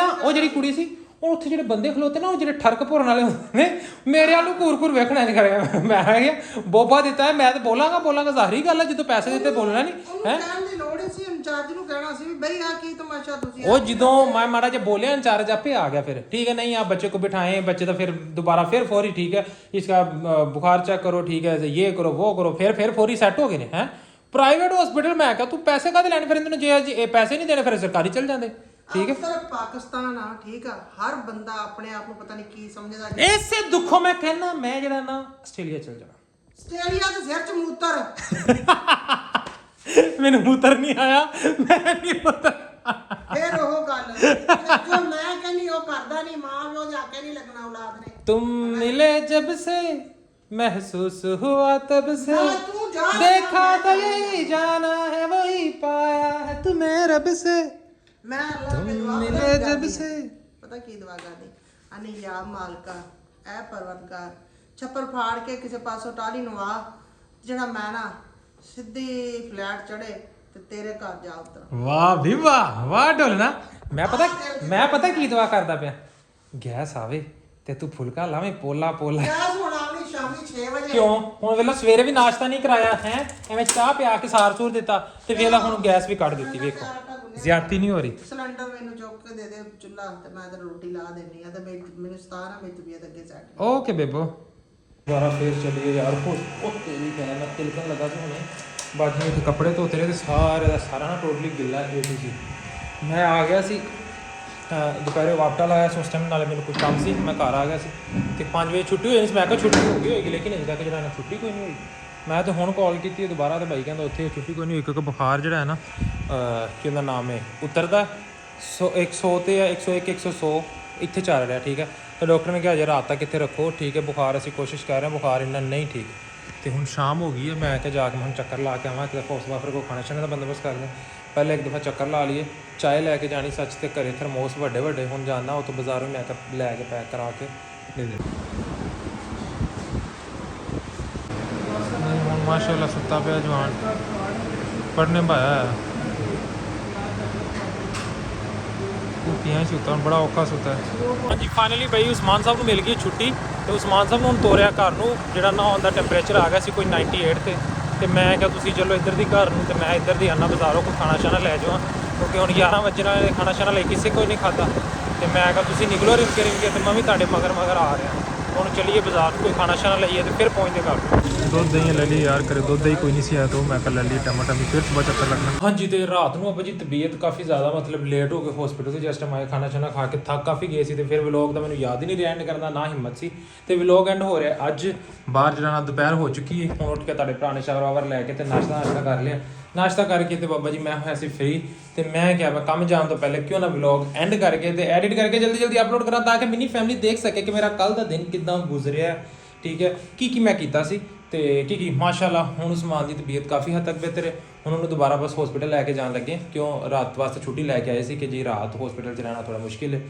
ਕੁੜੀ ਸੀ, ਉਹ ਉੱਥੇ ਜਿਹੜੇ ਬੰਦੇ ਖਲੋਤੇ ਨਾ, ਉਹ ਜਿਹੜੇ ਠਰਕ ਭੁਰਨ ਵਾਲੇ ਹੁੰਦੇ ਨੇ, ਮੇਰੇ ਵੱਲ ਘੂਰ ਵੇਖਣਾ ਨਹੀਂ ਕਰਿਆ। ਮੈਂ ਕਿਹਾ ਬੋਬਾ ਦਿੱਤਾ ਹੈ, ਮੈਂ ਤਾਂ ਬੋਲਾਂਗਾ ਜ਼ਾਹਰੀ ਗੱਲ ਹੈ, ਜਦੋਂ ਪੈਸੇ ਦਿੱਤੇ ਬੋਲਣਾ ਨਹੀਂ ਹੈ। ਕਹਿਣ ਦੀ ਲੋੜ ਸੀ, ਇੰਚਾਰਜ ਨੂੰ ਕਹਿਣਾ ਸੀ ਵੀ ਬਈ ਆ ਕੀ ਤਮਾਸ਼ਾ ਤੁਸੀਂ। ਉਹ ਜਦੋਂ ਮੈਂ ਮਾੜਾ ਜਿਹਾ ਬੋਲਿਆ, ਇੰਚਾਰਜ ਆਪੇ ਆ ਗਿਆ ਫਿਰ। ठीक है, नहीं आप बच्चे को बिठाएं, बच्चे तो फिर दोबारा फिर फौरी, ठीक है, इसका बुखार चेक करो, ठीक है, ये करो वो करो, फिर फौरी सैट हो गए ने। हैं प्राइवेट हॉस्पिटल मैं क्या तू पैसे का लैने, फिर इन्होंने जे पैसे नहीं देने फिर सरकारी चल जाते। ठीक है, सिर्फ पाकिस्तान आ, ठीक है, हर बंदा अपने आप को पता नहीं की समझदा। ऐसे दुखों में कहना मैं जरा ना आस्ट्रेलिया चल जाना। ਆਸਟ੍ਰੇਲੀਆ ਦੇ ਸਿਰ 'ਚ ਮੂਤਰ। ਮੈਨੂੰ ਮੂਤਰ ਨਹੀਂ ਆਇਆ, ਮੈਂ ਨਹੀਂ ਮੂਤਰ। ਫਿਰ ਉਹ ਗੱਲ ਜੋ ਮੈਂ ਕਹਿੰਦੀ ਉਹ ਕਰਦਾ ਨਹੀਂ, ਮਾਂ ਪਿਓ ਦੇ ਆਕੇ ਨਹੀਂ ਲੱਗਣਾ ਔਲਾਦ ਨੇ। तुम मिले जब से महसूस हुआ तब से, तू जा देखा तो यही जाना है वही पाया है तुम्हें रब से। ਮੈਂ ਅੱਲਾਹ ਕੇ ਦੁਆ मिले जब से, ਪਤਾ ਕੀ ਦੁਆ ਕਰਦੀ, ਅਨੀ ਯਾ ਮਾਲਕਾ ਐ ਪਰਵਰਦਗਾਰ, ਛੱਪਰ ਫਾੜ ਕੇ ਕਿਸੇ ਪਾਸੋਂ ਟਾਲੀ ਨਵਾ, ਜਿਹੜਾ ਮੈਂ ਨਾ ਸਿੱਧੀ ਫਲੈਟ ਚੜੇ ਤੇ ਤੇਰੇ ਘਰ ਜਾ ਉਤਰ। ਵਾਹ ਵੀ ਵਾਹ ਢੋਲਣਾ। ਮੈਂ ਪਤਾ ਕੀ ਦੁਆ ਕਰਦਾ ਪਿਆ, ਗੈਸ ਆਵੇ ਤੇ ਤੂੰ ਫੁਲਕਾ ਲਾਵੇਂ ਪੋਲਾ ਗੈਸ ਹੁਣ ਆਉਣੀ ਸ਼ਾਮੀ 6 ਵਜੇ। ਕਿਉਂ? ਹੁਣ ਵੇਲਾ ਸਵੇਰੇ ਵੀ ਨਾਸ਼ਤਾ ਨਹੀਂ ਕਰਾਇਆ ਹੈ, ਐਵੇਂ ਚਾਹ ਪਿਆ ਕੇ ਸਾਰ ਸੂਰ ਦਿੱਤਾ, ਤੇ ਵੇਲਾ ਹੁਣ ਗੈਸ ਵੀ ਕੱਢ ਦਿੱਤੀ। ਵੇਖੋ ਜ਼ਿਆਦਤੀ ਨਹੀਂ ਹੋ ਰਹੀ। ਸਿਲੰਡਰ ਮੈਨੂੰ ਚੁੱਕ ਕੇ ਦੇ ਦੇ ਚੁੱਲ੍ਹਾ, ਤੇ ਮੈਂ ਤੇ ਰੋਟੀ ਲਾ ਦੇਣੀ ਆ, ਤੇ ਮੈਨੂੰ ਸਤਾਰਾ ਮੇਰੀ ਤਬੀਅਤ ਅੱਗੇ ਸੈੱਟ। ਓਕੇ ਬੇਬੋ, ਦੁਬਾਰਾ ਫੇਰ ਚੱਲੀਏ ਯਾਰ। ਉਹ ਤੇਰੀ ਕਹਿਣਾ ਮੈਂ ਤਿਲਕਣ ਲੱਗਾ ਸੀ ਹੁਣੇ, ਬਾਕੀ ਉੱਥੇ ਕੱਪੜੇ ਧੋਤੇ ਰਹੇ ਤੇ ਸਾਰਾ ਨਾ ਟੋਟਲੀ ਗਿੱਲਾ ਏ ਸੀ। ਮੈਂ ਆ ਗਿਆ ਸੀ ਦੁਪਹਿਰੇ ਵਾਪਟਾ ਲਾਇਆ ਸੀ ਉਸ ਟਾਈਮ, ਨਾਲੇ ਮੈਨੂੰ ਕੁਝ ਕੰਮ ਸੀ, ਮੈਂ ਘਰ ਆ ਗਿਆ ਸੀ ਤੇ 5 ਵਜੇ ਛੁੱਟੀ ਹੋਈ ਸੀ। ਮੈਂ ਕਿਹਾ ਛੁੱਟੀ ਹੋ ਗਈ ਹੋਏਗੀ, ਲੇਕਿਨ ਅਜੇ ਤੱਕ ਜਿਹੜਾ ਨਾ ਛੁੱਟੀ ਕੋਈ ਨਹੀਂ ਹੋਈ। ਮੈਂ ਤਾਂ ਹੁਣ ਕਾਲ ਕੀਤੀ ਦੁਬਾਰਾ, ਤੇ ਬਾਈ ਕਹਿੰਦਾ ਉੱਥੇ ਛੁੱਟੀ ਕੋਈ ਨਹੀਂ ਹੋਈ, ਕਿਉਂਕਿ ਬੁਖਾਰ ਜਿਹੜਾ ਹੈ ਨਾ ਕੀ ਉਹਦਾ ਨਾਮ ਹੈ ਉਤਰਦਾ 100 ਤੇ 101 100 ਇੱਥੇ ਚੱਲ ਰਿਹਾ, ਠੀਕ ਹੈ। ਤੇ ਡਾਕਟਰ ਨੇ ਕਿਹਾ ਅਜੇ ਰਾਤ ਤੱਕ ਇੱਥੇ ਰੱਖੋ, ਠੀਕ ਹੈ। ਬੁਖਾਰ ਅਸੀਂ ਕੋਸ਼ਿਸ਼ ਕਰ ਰਹੇ ਹਾਂ, ਬੁਖਾਰ ਇੰਨਾ ਨਹੀਂ ਠੀਕ। ਤੇ ਹੁਣ ਸ਼ਾਮ ਹੋ ਗਈ ਹੈ, ਮੈਂ ਕਿਹਾ ਜਾ ਕੇ ਮੈਂ ਚੱਕਰ ਲਾ ਕੇ ਆਵਾਂ, ਇੱਕ ਦਫਾ ਉਸ ਵਾਫਰ ਕੋ ਖਾਣਾ ਛਾਣੇ ਦਾ ਬੰਦੋਬਸਤ ਕਰਦੇ ਹਾਂ। ਪਹਿਲੇ ਇੱਕ ਦਫਾ ਚੱਕਰ ਲਾ ਲਈਏ, ਚਾਹ ਲੈ ਕੇ ਜਾਣੀ ਸੱਚ, ਤੇ ਘਰੇ ਥਰਮੋਸ ਵੱਡੇ ਵੱਡੇ ਹੁਣ ਜਾਣਾ ਉਹ ਤੋਂ ਬਾਜ਼ਾਰੋਂ ਮੈਂ ਲੈ ਕੇ ਪੈਕ ਕਰਾ ਕੇ ਦੇ ਦੇ। ਹੁਣ ਮਾਸ਼ਾਅੱਲਾ ਸੁੱਤਾ ਪਿਆ ਜਵਾਨ, ਪੜ੍ਹਨੇ ਭਾਇਆ ਕੁੱਤੀਆਂ ਸੁੱਤਾ, ਬੜਾ ਔਖਾ ਸੁੱਤਾ ਹੈ। ਹਾਂਜੀ ਫਾਈਨਲੀ ਬਈ ਉਸਮਾਨ ਸਾਹਿਬ ਨੂੰ ਮਿਲ ਗਈ ਛੁੱਟੀ, ਤੇ ਉਸਮਾਨ ਸਾਹਿਬ ਨੂੰ ਹੁਣ ਤੋਰਿਆ ਘਰ ਨੂੰ, ਜਿਹੜਾ ਨਹਾਉਣ ਦਾ ਟੈਂਪਰੇਚਰ ਆ ਗਿਆ ਸੀ ਕੋਈ 98 ਤੇ ਮੈਂ ਕਿਹਾ ਤੁਸੀਂ ਚਲੋ ਇੱਧਰ ਦੀ ਘਰ ਨੂੰ, ਤੇ ਮੈਂ ਇੱਧਰ ਦੀ ਆਨਾ ਬਾਜ਼ਾਰੋਂ ਕੋਈ ਖਾਣਾ ਛਾਣਾ ਲੈ ਜਾਵਾਂ, ਕਿਉਂਕਿ ਹੁਣ 11 ਵਜੇ ਨਾਲ ਖਾਣਾ ਛਾਣਾ ਲੈ ਕਿਸੇ ਕੋਈ ਨਹੀਂ ਖਾਧਾ। ਤੇ ਮੈਂ ਕਿਹਾ ਤੁਸੀਂ ਨਿਕਲੋ ਰਿੰਕੇ ਰਿੰਕੇ, ਤੇ ਮੈਂ ਵੀ ਤੁਹਾਡੇ ਮਗਰ ਆ ਰਿਹਾ। ਹੁਣ ਚੱਲੀਏ ਬਾਜ਼ਾਰ ਕੋਈ ਖਾਣਾ ਛਾਣਾ ਲਈਏ ਤੇ ਫਿਰ ਪਹੁੰਚਦੇ ਘਰ। ਦੁੱਧ ਦਹੀਂ ਲੈ ਲਈ ਯਾਰ, ਕਰੇ ਦੁੱਧ ਦਹੀਂ ਕੋਈ ਨਹੀਂ ਸੀ ਆਇਆ, ਤਾਂ ਮੈਂ ਕਿਹਾ ਲੈ ਲਈ ਟਮਾਟਰ ਵੀ, ਫਿਰ ਸੁਬਾਹ ਚੱਕਰ ਲੱਗਣਾ। ਹਾਂਜੀ ਤੇ ਰਾਤ ਨੂੰ ਆਪਾਂ ਜੀ ਤਬੀਅਤ ਕਾਫੀ ਜ਼ਿਆਦਾ ਮਤਲਬ ਲੇਟ ਹੋ ਗਏ ਹਸਪੀਟਲ ਤੋਂ, ਜਿਸ ਟਾਈਮ ਆਏ ਖਾਣਾ ਛਾਣਾ ਖਾ ਕੇ ਥੱਕ ਕਾਫੀ ਗਏ ਸੀ, ਤੇ ਫਿਰ ਵਲੋਗ ਦਾ ਮੈਨੂੰ ਯਾਦ ਹੀ ਨਹੀਂ ਰਿਹਾ ਐਂਡ ਕਰਨ ਦਾ, ਨਾ ਹਿੰਮਤ ਸੀ। ਤੇ ਵਲੋਗ ਐਂਡ ਹੋ ਰਿਹਾ ਅੱਜ, ਬਾਹਰ ਜਿਹੜਾ ਨਾ ਦੁਪਹਿਰ ਹੋ ਚੁੱਕੀ ਹੈ। ਹੁਣ ਉੱਠ ਕੇ ਤੁਹਾਡੇ ਭਰਾ ਨੇ ਸ਼ਾਵਰ ਵਾਵਰ ਲੈ ਕੇ ਤੇ ਨਾਸ਼ਤਾ ਕਰ ਲਿਆ। ਨਾਸ਼ਤਾ ਕਰਕੇ ਤੇ ਬਾਬਾ ਜੀ ਮੈਂ ਹੋਇਆ ਸੀ ਫ੍ਰੀ, ਤੇ ਮੈਂ ਕਿਹਾ ਮੈਂ ਕੰਮ ਜਾਣ ਤੋਂ ਪਹਿਲੇ ਕਿਉਂ ਨਾ ਵਲੌਗ ਐਂਡ ਕਰਕੇ ਤੇ ਐਡਿਟ ਕਰਕੇ ਜਲਦੀ ਅਪਲੋਡ ਕਰਾਂ, ਤਾਂ ਕਿ ਮਿਨੀ ਫੈਮਿਲੀ ਦੇਖ ਸਕੇ ਕਿ ਮੇਰਾ ਕੱਲ ਦਾ ਦਿਨ ਕਿੱਦਾਂ ਗੁਜ਼ਰਿਆ, ਠੀਕ ਹੈ, ਕੀ ਮੈਂ ਕੀਤਾ ਸੀ ਤੇ ਕੀ ਮਾਸ਼ਾਅੱਲਾ। ਹੁਣ ਉਸਮਾਨ ਦੀ ਤਬੀਅਤ ਕਾਫੀ ਹੱਦ ਤੱਕ ਬਿਹਤਰ ਹੈ। ਹੁਣ ਉਹਨੂੰ ਦੁਬਾਰਾ ਬਸ ਹਸਪੀਟਲ ਲੈ ਕੇ ਜਾਣ ਲੱਗੇ, ਕਿਉਂ ਰਾਤ ਵਾਸਤੇ ਛੁੱਟੀ ਲੈ ਕੇ ਆਏ ਸੀ ਕਿ ਜੀ ਰਾਤ ਹਸਪੀਟਲ 'ਚ ਰਹਿਣਾ ਥੋੜਾ ਮੁਸ਼ਕਿਲ ਹੈ,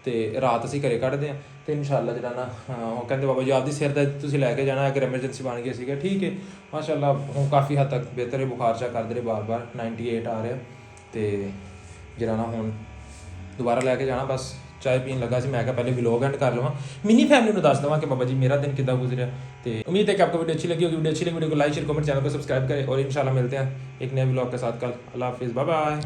ਤੇ ਰਾਤ ਅਸੀਂ ਘਰੇ ਕੱਢਦੇ ਹਾਂ। ਤੇ ਇਨਸ਼ਾਅੱਲਾ ਜਿਹੜਾ ਨਾ ਉਹ ਕਹਿੰਦੇ ਬਾਬਾ ਜੀ ਆਪਦੀ ਸਿਰ ਦਾ ਤੁਸੀਂ ਲੈ ਕੇ ਜਾਣਾ, ਅਗਰ ਐਮਰਜੈਂਸੀ ਬਣ ਗਈ ਸੀਗਾ, ਠੀਕ ਹੈ। ਮਾਸ਼ਾਅੱਲਾ ਹੁਣ ਕਾਫੀ ਹੱਦ ਤੱਕ ਬਿਹਤਰ ਹੈ, ਬੁਖਾਰ ਚਾ ਕਰਦੇ ਰਹੇ ਬਾਰ 98 ਆ ਰਿਹਾ, ਤੇ ਜਿਹੜਾ ਨਾ ਹੁਣ ਦੁਬਾਰਾ ਲੈ ਕੇ ਜਾਣਾ। ਬਸ ਚਾय ਪੀਣ ਲੱਗਾ ਸੀ, ਮੈਂ ਕਿਹਾ ਪਹਿਲੇ ਵਲੌਗ ਐਂਡ ਕਰ ਲਵਾਂ, ਮਿਨੀ फैमिली ਨੂੰ ਦੱਸ ਦਵਾਂ कि बाबा जी मेरा दिन कितना गुजरा। तो उम्मीद है कि आपको वीडियो अच्छी लगी होगी। वीडियो को लाइक शेयर कमेंट चैनल को सब्सक्राइब करें, और इंशाल्लाह मिलते हैं एक नए व्लॉग के साथ कल। अल्लाह हाफिज़, बाय बाय।